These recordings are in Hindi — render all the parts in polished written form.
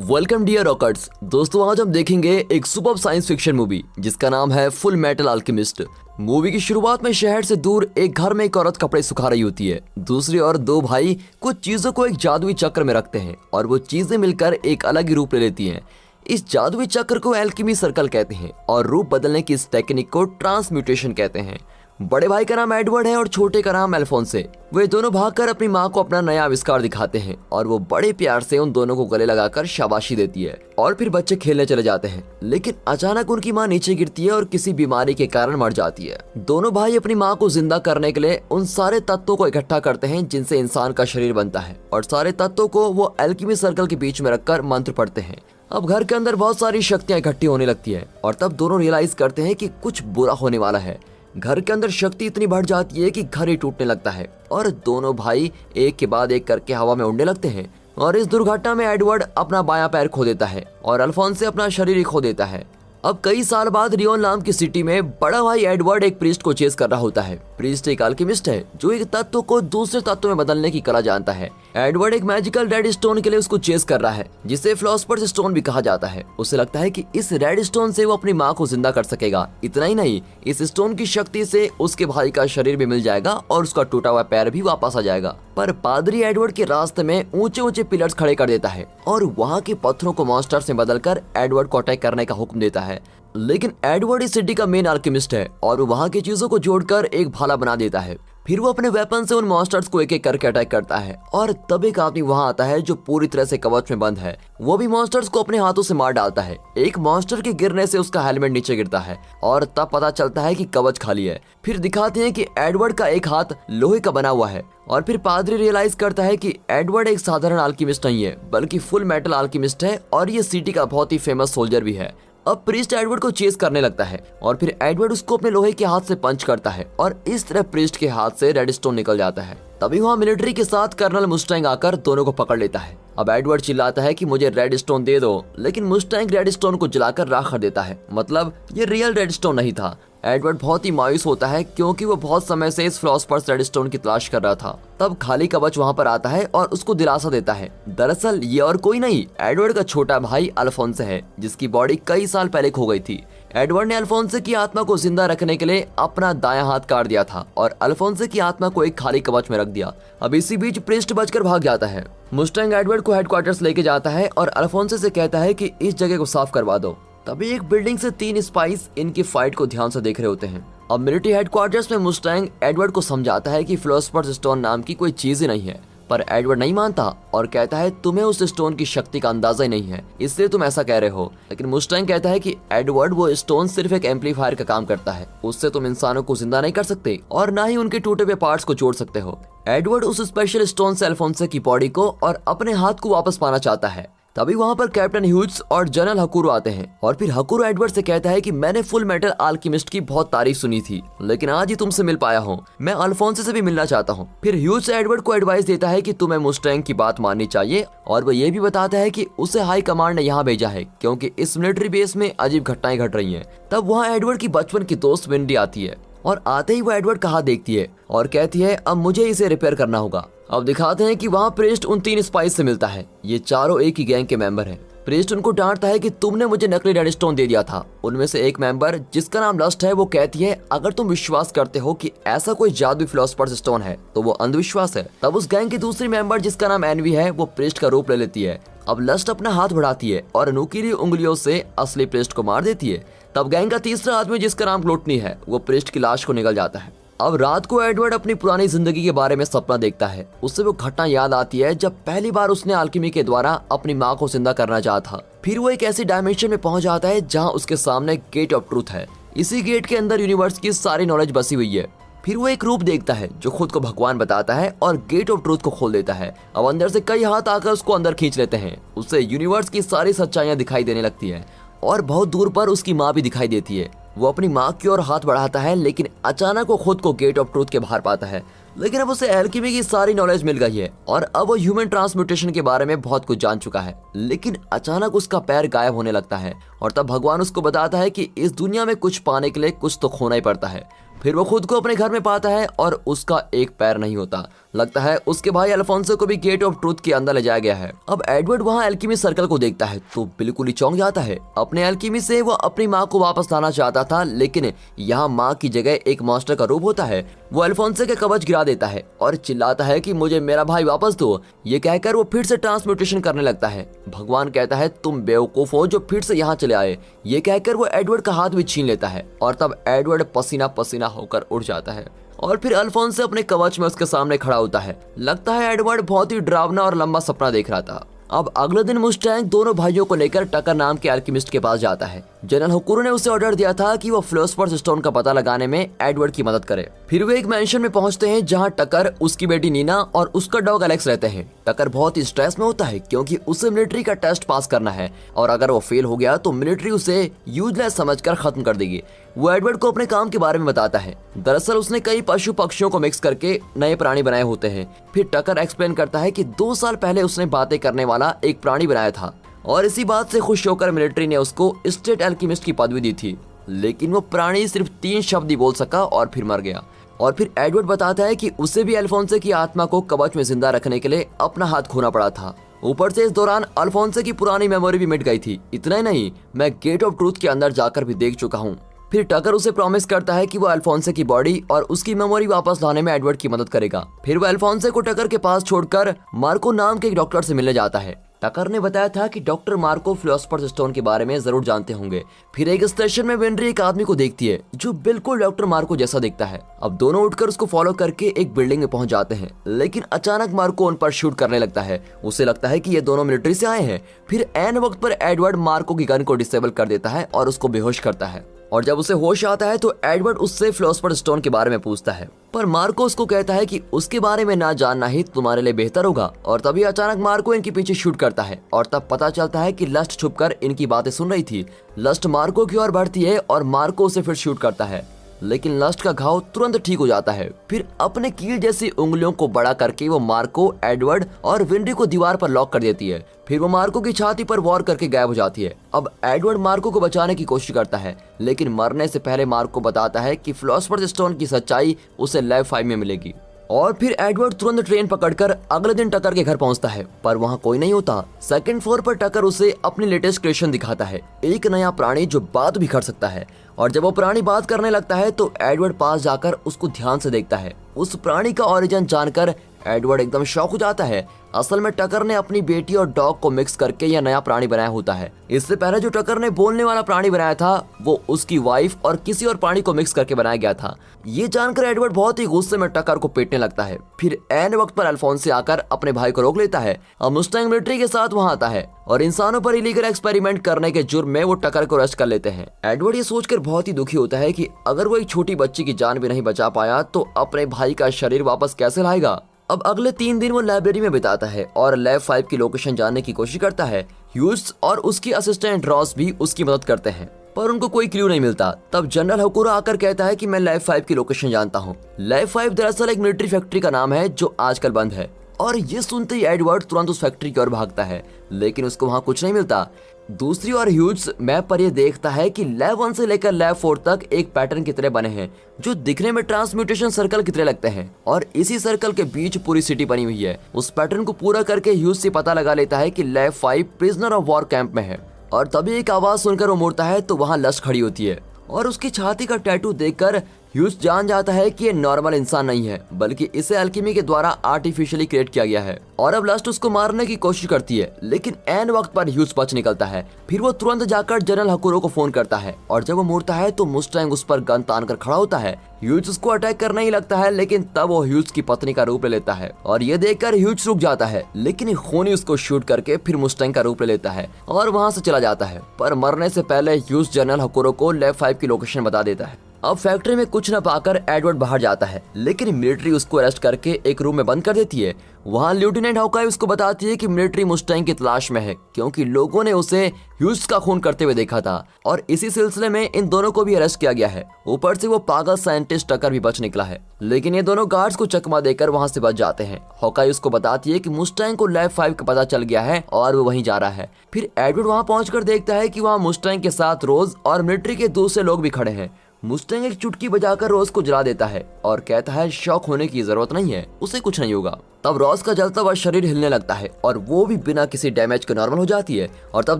Welcome dear rockers. दोस्तों आज हम देखेंगे एक सुपर साइंस फिक्शन मूवी जिसका नाम है फुल मेटल अल्केमिस्ट। मूवी की शुरुआत में शहर से दूर एक घर में एक औरत कपड़े सुखा रही होती है। दूसरी ओर दो भाई कुछ चीजों को एक जादुई चक्र में रखते हैं और वो चीजें मिलकर एक अलग ही रूप ले लेती हैं। इस जादुई चक्र को एल्केमी सर्कल कहते हैं और रूप बदलने की इस टेक्निक को ट्रांसम्यूटेशन कहते हैं। बड़े भाई का नाम एडवर्ड है और छोटे का नाम अल्फोंसे। वे दोनों भागकर अपनी माँ को अपना नया आविष्कार दिखाते हैं और वो बड़े प्यार से उन दोनों को गले लगाकर शाबाशी देती है और फिर बच्चे खेलने चले जाते हैं। लेकिन अचानक उनकी माँ नीचे गिरती है और किसी बीमारी के कारण मर जाती है। दोनों भाई अपनी माँ को जिंदा करने के लिए उन सारे तत्वों को इकट्ठा करते हैं जिनसे इंसान का शरीर बनता है और सारे तत्वों को वो एल्केमी सर्कल के बीच में रखकर मंत्र पढ़ते हैं। अब घर के अंदर बहुत सारी शक्तियां इकट्ठी होने लगती है और तब दोनों रियलाइज करते हैं कि कुछ बुरा होने वाला है। घर के अंदर शक्ति इतनी बढ़ जाती है कि घर ही टूटने लगता है और दोनों भाई एक के बाद एक करके हवा में उड़ने लगते हैं। और इस दुर्घटना में एडवर्ड अपना बायां पैर खो देता है और अल्फोंसे अपना शरीर ही खो देता है। अब कई साल बाद रियोन नाम की सिटी में बड़ा भाई एडवर्ड एक प्रीस्ट को चेस कर रहा होता है। प्रीस्ट एक अल्केमिस्ट है जो एक तत्व को दूसरे तत्व में बदलने की कला जानता है। एडवर्ड एक मैजिकल रेड स्टोन के लिए उसको चेस कर रहा है जिसे फिलोसफर्स स्टोन भी कहा जाता है। उसे लगता है कि इस रेड स्टोन से वो अपनी माँ को जिंदा कर सकेगा। इतना ही नहीं, इस स्टोन की शक्ति से उसके भाई का शरीर भी मिल जाएगा और उसका टूटा हुआ पैर भी वापस आ जाएगा। पर पादरी एडवर्ड के रास्ते में ऊंचे ऊंचे पिलर्स खड़े कर देता है और वहाँ के पत्थरों को मॉन्स्टर्स में बदलकर एडवर्ड को अटैक करने का हुक्म देता है। लेकिन एडवर्ड इस सिटी का मेन अल्केमिस्ट है और वो वहाँ की चीजों को जोड़कर एक भाला बना देता है। फिर वो अपने वेपन से उन मॉन्स्टर्स को एक एक करके अटैक करता है और तब एक आदमी वहाँ आता है जो पूरी तरह से कवच में बंद है। वो भी मॉन्स्टर्स को अपने हाथों से मार डालता है। एक मॉन्स्टर के गिरने से उसका हेलमेट नीचे गिरता है और तब पता चलता है कि कवच खाली है। फिर दिखाते हैं कि एडवर्ड का एक हाथ लोहे का बना हुआ है और फिर पादरी रियलाइज करता है कि एडवर्ड एक साधारण अल्केमिस्ट नहीं है बल्कि फुल मेटल अल्केमिस्ट है और ये सिटी का बहुत ही फेमस सोल्जर भी है। अब प्रीस्ट एडवर्ड को चेस करने लगता है और फिर एडवर्ड उसको अपने लोहे के हाथ से पंच करता है और इस तरह प्रीस्ट के हाथ से रेड स्टोन निकल जाता है। तभी वहाँ मिलिट्री के साथ कर्नल मुस्टैंग आकर दोनों को पकड़ लेता है। अब एडवर्ड चिल्लाता है कि मुझे रेड स्टोन दे दो, लेकिन मुस्टैंग रेड स्टोन को जलाकर राख कर देता है। मतलब ये रियल रेड स्टोन नहीं था। एडवर्ड बहुत ही मायूस होता है क्योंकि वो बहुत समय से इस फिलोसफर्स रेड स्टोन की तलाश कर रहा था। तब खाली कवच वहाँ पर आता है और उसको दिलासा देता है। दरअसल ये और कोई नहीं, एडवर्ड का छोटा भाई अल्फोंसे है जिसकी बॉडी कई साल पहले खो गई थी। एडवर्ड ने अल्फोंसे की आत्मा को जिंदा रखने के लिए अपना दायां हाथ काट दिया था और अल्फोंसे की आत्मा को एक खाली कवच में रख दिया। अब इसी बीच प्रीस्ट बचकर भाग जाता है। मुस्टैंग एडवर्ड को हेडक्वार्टर्स लेके जाता है और अल्फोंसे से कहता है कि इस जगह को साफ करवा दो। तभी एक बिल्डिंग से 3 स्पाइस इनकी फाइट को ध्यान से देख रहे होते हैं। अब मिलिट्री हेडक्वार्टर्स में मुस्टैंग एडवर्ड को समझाता है कि फिलोसफर्स स्टोन नाम की कोई चीज ही नहीं है, पर एडवर्ड नहीं मानता और कहता है तुम्हें उस स्टोन की शक्ति का अंदाजा ही नहीं है, इसलिए तुम ऐसा कह रहे हो। लेकिन मुस्टैंग कहता है कि एडवर्ड वो स्टोन सिर्फ एक एम्पलीफायर का काम करता है, उससे तुम इंसानों को जिंदा नहीं कर सकते और ना ही उनके टूटे हुए पार्ट्स को जोड़ सकते हो। एडवर्ड उस स्पेशल स्टोन से अल्फोंसे की बॉडी को और अपने हाथ को वापस पाना चाहता है। तभी वहाँ पर कैप्टन ह्यूज और जनरल हकुरो आते हैं और फिर हकुरो एडवर्ड से कहता है कि मैंने फुल मेटल अल्केमिस्ट की बहुत तारीफ सुनी थी, लेकिन आज ही तुमसे मिल पाया हूँ। मैं अल्फोंसे से भी मिलना चाहता हूँ। फिर ह्यूज एडवर्ड को एडवाइस देता है कि तुम्हें मुस्टैंग की बात माननी चाहिए और वो ये भी बताता है कि उसे हाई कमांड ने यहाँ भेजा है क्योंकि इस मिलिट्री बेस में अजीब घटनाएं घट रही हैं। तब वहाँ एडवर्ड की बचपन की दोस्त विंडी आती है और आते ही वो एडवर्ड का हाथ देखती है और कहती है अब मुझे इसे रिपेयर करना होगा। अब दिखाते हैं कि वहाँ प्रीस्ट उन 3 स्पाइस से मिलता है। ये चारों एक ही गैंग के मेंबर हैं। प्रीस्ट उनको डांटता है कि तुमने मुझे नकली रेड स्टोन दे दिया था। उनमें से एक मेंबर जिसका नाम लस्ट है वो कहती है अगर तुम विश्वास करते हो कि ऐसा कोई जादुई फिलोसफर्स स्टोन है तो वो अंधविश्वास है। तब उस गैंग की दूसरी मेंबर जिसका नाम एनवी है वो प्रीस्ट का रूप ले लेती है। अब लस्ट अपना हाथ बढ़ाती है और नुकीली उंगलियों से असली प्रीस्ट को मार देती है। तब गैंग का तीसरा आदमी जिसका नाम ग्लूटनी है वो प्रीस्ट की लाश को निकल जाता है। अब रात को एडवर्ड अपनी पुरानी जिंदगी के बारे में सपना देखता है। उससे वो घटना याद आती है जब पहली बार उसने अल्केमी के द्वारा अपनी माँ को जिंदा करना चाहा था। फिर वो एक ऐसी डायमेंशन में पहुंच जाता है जहाँ उसके सामने गेट ऑफ ट्रूथ है। इसी गेट के अंदर यूनिवर्स की सारी नॉलेज बसी हुई है। फिर वो एक रूप देखता है जो खुद को भगवान बताता है और गेट ऑफ ट्रूथ को खोल देता है। अब अंदर से कई हाथ आकर उसको अंदर खींच लेते हैं। उससे यूनिवर्स की सारी सच्चाइयां दिखाई देने लगती है और बहुत दूर पर उसकी माँ भी दिखाई देती है। वो अपनी माँ की ओर हाथ बढ़ाता है लेकिन अचानक वो खुद को गेट ऑफ ट्रूथ के बाहर पाता है। लेकिन अब उसे एल्केमी की सारी नॉलेज मिल गई है और अब वो ह्यूमन ट्रांसम्यूटेशन के बारे में बहुत कुछ जान चुका है। लेकिन अचानक उसका पैर गायब होने लगता है और तब भगवान उसको बताता है कि इस दुनिया में कुछ पाने के लिए कुछ तो खोना ही पड़ता है। फिर वो खुद को अपने घर में पाता है और उसका एक पैर नहीं होता। लगता है उसके भाई अल्फोंसो को भी गेट ऑफ ट्रूथ के अंदर ले जाया गया है। अब एडवर्ड वहाँ एल्केमी सर्कल को देखता है तो बिल्कुल ही चौंक जाता है। अपने एल्केमी से वो अपनी माँ को वापस लाना चाहता था, लेकिन यहाँ माँ की जगह एक मॉन्स्टर का रूप होता है। वो अल्फोंसो के कवच गिरा देता है और चिल्लाता है कि मुझे मेरा भाई वापस दो। ये कहकर वो फिर से ट्रांसम्यूटेशन करने लगता है। भगवान कहता है तुम बेवकूफ हो जो फिर से यहाँ चले आए। ये कहकर वो एडवर्ड का हाथ भी छीन लेता है और तब एडवर्ड पसीना पसीना होकर उड़ जाता है और फिर अल्फोंसो अपने कवच में उसके सामने खड़ा होता है। लगता है एडवर्ड बहुत ही डरावना और लंबा सपना देख रहा था। अब अगले दिन मुस्टैंग दोनों भाइयों को लेकर टकर नाम के अल्केमिस्ट के पास जाता है। जनरल हुकुरो ने उसे ऑर्डर दिया था कि वो फिलोसोफर्स स्टोन का पता लगाने में एडवर्ड की मदद करे। फिर वे एक मैंशन में पहुंचते हैं जहां टकर, उसकी बेटी नीना और उसका डॉग एलेक्स रहते हैं। टकर बहुत ही स्ट्रेस में होता है क्योंकि उसे मिलिट्री का टेस्ट पास करना है और अगर वो फेल हो गया तो मिलिट्री उसे यूजलेस समझकर खत्म कर देगी। वो एडवर्ड को अपने काम के बारे में बताता है। दरअसल उसने कई पशु पक्षियों को मिक्स करके नए प्राणी बनाए होते हैं। फिर टकर एक्सप्लेन करता है कि 2 साल पहले उसने बातें करने वाला एक प्राणी बनाया था और इसी बात से खुश होकर मिलिट्री ने उसको स्टेट एल्केमिस्ट की पदवी दी थी, लेकिन वो प्राणी सिर्फ 3 शब्द ही बोल सका और फिर मर गया। और फिर एडवर्ड बताता है कि उसे भी अल्फोंसो की आत्मा को कवच में जिंदा रखने के लिए अपना हाथ खोना पड़ा था। ऊपर से इस दौरान अल्फोंसो की पुरानी मेमोरी भी मिट गई थी। इतना ही नहीं, मैं गेट ऑफ ट्रूथ के अंदर जाकर भी देख चुका हूँ। फिर टकर उसे प्रॉमिस करता है कि वो अल्फोंसो की बॉडी और उसकी मेमोरी वापस लाने में एडवर्ड की मदद करेगा। फिर वो अल्फोंसो को टकर के पास छोड़कर मार्को नाम के एक डॉक्टर से मिलने जाता है। टकर ने बताया था कि डॉक्टर मार्को फिलोसोफर्स स्टोन के बारे में जरूर जानते होंगे। फिर एक स्टेशन में वेंड्री एक आदमी को देखती है जो बिल्कुल डॉक्टर मार्को जैसा दिखता है। अब दोनों उठकर उसको फॉलो करके एक बिल्डिंग में पहुंच जाते हैं, लेकिन अचानक मार्को उन पर शूट करने लगता है। उसे लगता है कि ये दोनों मिलिट्री से आए हैं। फिर ऐन वक्त पर एडवर्ड मार्को की गन को डिसेबल कर देता है और उसको बेहोश करता है। और जब उसे होश आता है तो एडवर्ड उससे फिलोसोफर्स स्टोन के बारे में पूछता है, पर मार्को उसको कहता है कि उसके बारे में ना जानना ही तुम्हारे लिए बेहतर होगा। और तभी अचानक मार्को इनके पीछे शूट करता है और तब पता चलता है कि लस्ट छुपकर इनकी बातें सुन रही थी। लस्ट मार्को की ओर बढ़ती है और मार्को उसे फिर शूट करता है, लेकिन लस्ट का घाव तुरंत ठीक हो जाता है। फिर अपने कील जैसी उंगलियों को बड़ा करके वो मार्को, एडवर्ड और विंडी को दीवार पर लॉक कर देती है। फिर वो मार्को की छाती पर वॉर करके गायब हो जाती है। अब एडवर्ड मार्को को बचाने की कोशिश करता है, लेकिन मरने से पहले मार्को बताता है कि फिलोसोफर्स स्टोन की सच्चाई उसे लैब 5 में मिलेगी। और फिर एडवर्ड तुरंत ट्रेन पकड़कर अगले दिन टकर के घर पहुंचता है, पर वहां कोई नहीं होता। सेकंड फ्लोर पर टकर उसे अपनी लेटेस्ट क्रिएशन दिखाता है, एक नया प्राणी जो बात भी कर सकता है। और जब वो प्राणी बात करने लगता है तो एडवर्ड पास जाकर उसको ध्यान से देखता है। उस प्राणी का ओरिजिन जानकर एडवर्ड एकदम शॉक हो जाता है। असल में टकर ने अपनी बेटी और डॉग को मिक्स करके यह नया प्राणी बनाया होता है। इससे पहले जो टकर ने बोलने वाला प्राणी बनाया था वो उसकी वाइफ और किसी और प्राणी को मिक्स करके बनाया गया था। ये जानकर एडवर्ड बहुत ही गुस्से में टकर को पीटने लगता है। फिर ऐन वक्त पर अल्फोंसो आकर अपने भाई को रोक लेता है। अब मुस्टैंग मिलिट्री के साथ वहां आता है और इंसानों पर इलीगल एक्सपेरिमेंट करने के जुर्म में वो टकर को अरेस्ट कर लेते हैं। एडवर्ड ये सोचकर बहुत ही दुखी होता है कि अगर वो एक छोटी बच्ची की जान भी नहीं बचा पाया तो अपने भाई का शरीर वापस कैसे लाएगा। अब अगले 3 दिन वो लाइब्रेरी में बिताता है और लैब 5 की लोकेशन जानने की कोशिश करता है। ह्यूज और उसकी असिस्टेंट रॉस भी उसकी मदद करते हैं, पर उनको कोई क्लू नहीं मिलता। तब जनरल हुकुरो आकर कहता है कि मैं लैब 5 की लोकेशन जानता हूँ। लैब 5 दरअसल एक मिलिट्री फैक्ट्री का नाम है जो आजकल बंद है। और ये सुनते ही एडवर्ड तुरंत उस फैक्ट्री की ओर भागता है, लेकिन उसको वहाँ कुछ नहीं मिलता। दूसरी ओर ह्यूज मैप पर यह देखता है कि लैब 1 से लेकर लैब 4 तक एक पैटर्न की तरह बने हैं जो दिखने में ट्रांसम्यूटेशन सर्कल की तरह लगते हैं और इसी सर्कल के बीच पूरी सिटी बनी हुई है। उस पैटर्न को पूरा करके ह्यूज से पता लगा लेता है कि lab 5 prisoner of war camp में है। और तभी एक आवाज सुनकर वो मुड़ता है तो वहाँ लस्ट खड़ी होती है और उसकी छाती का टैटू देखकर ह्यूज जान जाता है कि ये नॉर्मल इंसान नहीं है, बल्कि इसे अल्केमी के द्वारा आर्टिफिशियली क्रिएट किया गया है। और अब लस्ट उसको मारने की कोशिश करती है, लेकिन ऐन वक्त पर ह्यूज बच निकलता है। फिर वो तुरंत जाकर जनरल हुकुरो को फोन करता है और जब वो मुड़ता है तो मुस्टैंग उस पर गन तान कर खड़ा होता है। ह्यूज उसको अटैक करने ही लगता है, लेकिन तब वो ह्यूज की पत्नी का रूप ले लेता है और ये देखकर ह्यूज रुक जाता है, लेकिन खूनी उसको शूट करके फिर मुस्टैंग का रूप ले लेता है और वहाँ से चला जाता है। पर मरने से पहले ह्यूज जनरल हुकुरो को लैब 5 की लोकेशन बता देता है। अब फैक्ट्री में कुछ न पाकर एडवर्ड बाहर जाता है, लेकिन मिलिट्री उसको अरेस्ट करके एक रूम में बंद कर देती है। वहाँ लेफ्टिनेंट हॉकाई उसको बताती है कि मिलिट्री मुस्टैंग की तलाश में है क्योंकि लोगों ने उसे ह्यूज का खून करते हुए देखा था और इसी सिलसिले में इन दोनों को भी अरेस्ट किया गया है। ऊपर से वो पागल साइंटिस्ट टकर भी बच निकला है, लेकिन ये दोनों गार्ड्स को चकमा देकर वहाँ से बच जाते हैं। हॉकाई उसको बताती है कि मुस्टैंग को लैब 5 का पता चल गया है और वो वहीं जा रहा है। फिर एडवर्ड वहाँ पहुंचकर देखता है कि वहाँ मुस्टैंग के साथ रोज और मिलिट्री के दूसरे लोग भी खड़े हैं। मुस्टैंग एक चुटकी बजाकर रॉस को जला देता है और कहता है शॉक होने की जरूरत नहीं है, उसे कुछ नहीं होगा। तब रॉस का जलता हुआ शरीर हिलने लगता है और वो भी बिना किसी डैमेज के नॉर्मल हो जाती है और तब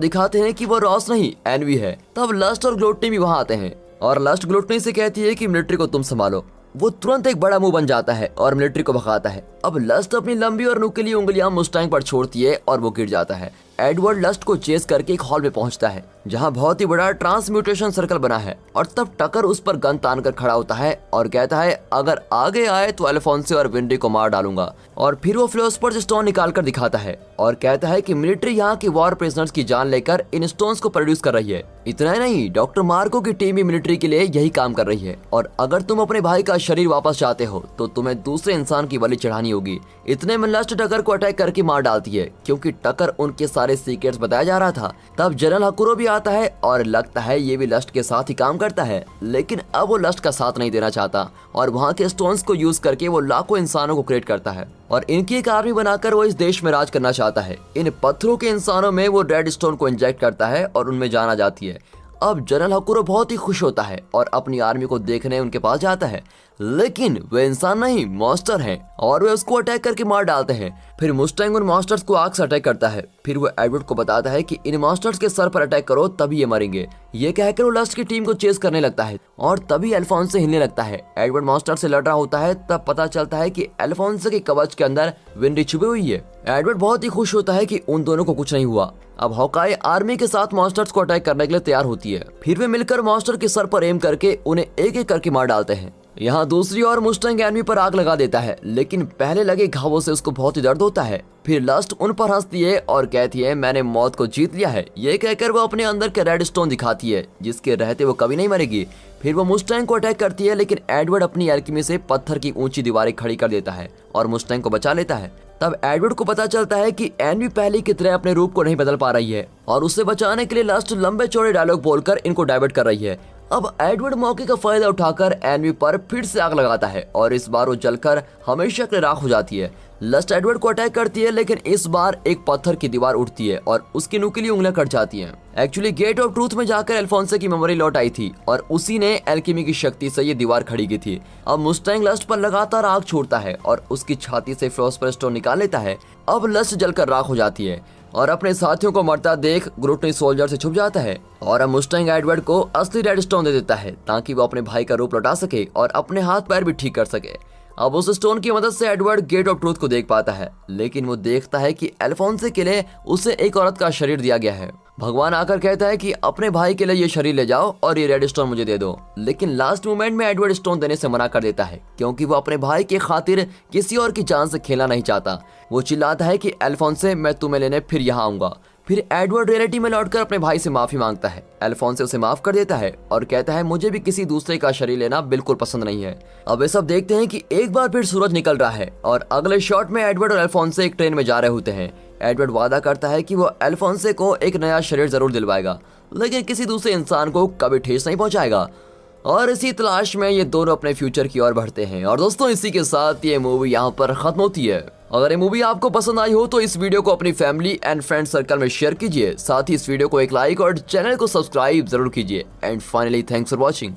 दिखाते हैं कि वो रॉस नहीं एनवी है। तब लस्ट और ग्लूटनी भी वहाँ आते हैं और लस्ट ग्लूटनी से कहती है कि मिलिट्री को तुम संभालो। वो तुरंत एक बड़ा मुंह बन जाता है और मिलिट्री को भगाता है। अब लस्ट अपनी लंबी और नुकीली उंगलियां मुस्टैंग पर छोड़ती है और वो गिर जाता है। एडवर्ड लस्ट को चेस करके एक हॉल में पहुंचता है जहां बहुत ही बड़ा ट्रांसम्यूटेशन सर्कल बना है और तब टकर उस पर गन तान कर खड़ा होता है और कहता है अगर आगे आए तो अल्फोंसे और विंडी को मार डालूंगा। और फिर वो फिलोसफर्स स्टोन निकाल कर दिखाता है और कहता है कि मिलिट्री यहाँ की वॉर प्रिजनर्स की जान लेकर इन स्टोन्स को प्रोड्यूस कर रही है। इतना ही नहीं, डॉक्टर मार्को की टीम भी मिलिट्री के लिए यही काम कर रही है और अगर तुम अपने भाई का शरीर वापस चाहते हो तो तुम्हें दूसरे इंसान की बलि चढ़ानी होगी। इतने में लस्ट टकर को अटैक करके मार डालती है क्योंकि टकर उनके सारे सीक्रेट्स बताया जा रहा था। तब जनरल हकुरो भी आता है और लगता है ये भी लस्ट के साथ ही काम करता है, लेकिन अब वो लस्ट का साथ नहीं देना चाहता और वहाँ के स्टोन्स को यूज करके वो लाखों इंसानों को क्रिएट करता है और इनकी एक आर्मी बनाकर वो इस देश में राज करना चाहता है। इन पत्थरों के इंसानों में वो रेड स्टोन को इंजेक्ट करता है और उनमें जान आ जाती है। अब जनरल हकुरो बहुत ही खुश होता है और अपनी आर्मी को देखने उनके पास जाता है, लेकिन वे इंसान नहीं मॉन्स्टर हैं और वे उसको अटैक करके मार डालते हैं। फिर मुस्टैंग उन मॉन्स्टर्स को आग से अटैक करता है। फिर वो एडवर्ड को बताता है कि इन मॉन्स्टर्स के सर पर अटैक करो तभी ये मरेंगे। ये कहकर वो लस्ट की टीम को चेस करने लगता है और तभी अल्फोंसे हिलने लगता है। एडवर्ड मॉन्स्टर से लड़ रहा होता है, तब पता चलता है कि अल्फोंसे के कवच के अंदर विंडी छुपी हुई है। एडवर्ड बहुत ही खुश होता है कि उन दोनों को कुछ नहीं हुआ। अब हॉकाई आर्मी के साथ मॉन्स्टर्स को अटैक करने के लिए तैयार होती है। फिर वे मिलकर मॉन्स्टर के सर पर एम करके उन्हें एक एक करके मार डालते हैं। यहाँ दूसरी ओर मुस्टैंग एनवी पर आग लगा देता है, लेकिन पहले लगे घावों से उसको बहुत ही दर्द होता है। फिर लस्ट उन पर हंसती है और कहती है मैंने मौत को जीत लिया है। ये कहकर वो अपने अंदर के रेड स्टोन दिखाती है जिसके रहते वो कभी नहीं मरेगी। फिर वो मुस्टैंग को अटैक करती है, लेकिन एडवर्ड अपनी एल्केमी से पत्थर की ऊंची दीवारें खड़ी कर देता है और मुस्टैंग को बचा लेता है। तब एडवर्ड को पता चलता है कि एनवी पहले की तरह अपने रूप को नहीं बदल पा रही है और उसे बचाने के लिए लस्ट लंबे चौड़े डायलॉग बोलकर इनको डाइवर्ट कर रही है। अब एडवर्ड मौके का फायदा उठाकर एनवी पर फिर से आग लगाता है और इस बार वो जलकर हमेशा के लिए राख हो जाती है। लस्ट एडवर्ड को अटैक करती है, लेकिन इस बार एक पत्थर की दीवार उठती है और उसकी नुकीली उंगलियां कट जाती हैं। एक्चुअली गेट ऑफ ट्रूथ में जाकर अल्फोंसे की मेमोरी लौट आई थी और उसी ने एल्केमी की शक्ति से ये दीवार खड़ी की थी। अब मुस्टैंग लस्ट पर लगातार आग छोड़ता है और उसकी छाती से फिलोसफर स्टोन निकाल लेता है। अब लस्ट जलकर राख हो जाती है और अपने साथियों को मरता देख ग्लूटनी सोल्जर से छुप जाता है और अब मुस्टैंग एडवर्ड को असली रेड स्टोन दे देता है ताकि वो अपने भाई का रूप लौटा सके और अपने हाथ पैर भी ठीक कर सके। अब उस स्टोन की मदद से एडवर्ड गेट ऑफ ट्रूथ को देख पाता है, लेकिन वो देखता है कि अल्फोंसे के लिए उसे एक औरत का शरीर दिया गया है। भगवान आकर कहता है कि अपने भाई के लिए ये शरीर ले जाओ और ये रेड स्टोन मुझे दे दो, लेकिन लास्ट मोमेंट में एडवर्ड स्टोन देने से मना कर देता है क्योंकि वो अपने भाई के खातिर किसी और की जान से खेलना नहीं चाहता। वो चिल्लाता है कि अल्फोंसे मैं तुम्हें लेने फिर यहाँ आऊंगा। फिर एडवर्ड रियलिटी में लौटकर अपने भाई से माफी मांगता है। अल्फोंसे उसे माफ कर देता है और कहता है मुझे भी किसी दूसरे का शरीर लेना बिल्कुल पसंद नहीं है। अब वे सब देखते हैं कि एक बार फिर सूरज निकल रहा है और अगले शॉट में एडवर्ड और अल्फोंसे एक ट्रेन में जा रहे होते हैं। एडवर्ड वादा करता है कि वो अल्फोंसे को एक नया शरीर जरूर दिलवाएगा, लेकिन किसी दूसरे इंसान को कभी ठेस नहीं पहुंचाएगा। और इसी तलाश में ये दोनों अपने फ्यूचर की ओर बढ़ते हैं। और दोस्तों इसी के साथ ये मूवी यहाँ पर खत्म होती है। अगर ये मूवी आपको पसंद आई हो तो इस वीडियो को अपनी फैमिली एंड फ्रेंड सर्कल में शेयर कीजिए। साथ ही इस वीडियो को एक लाइक और चैनल को सब्सक्राइब जरूर कीजिए। And finally thanks for watching.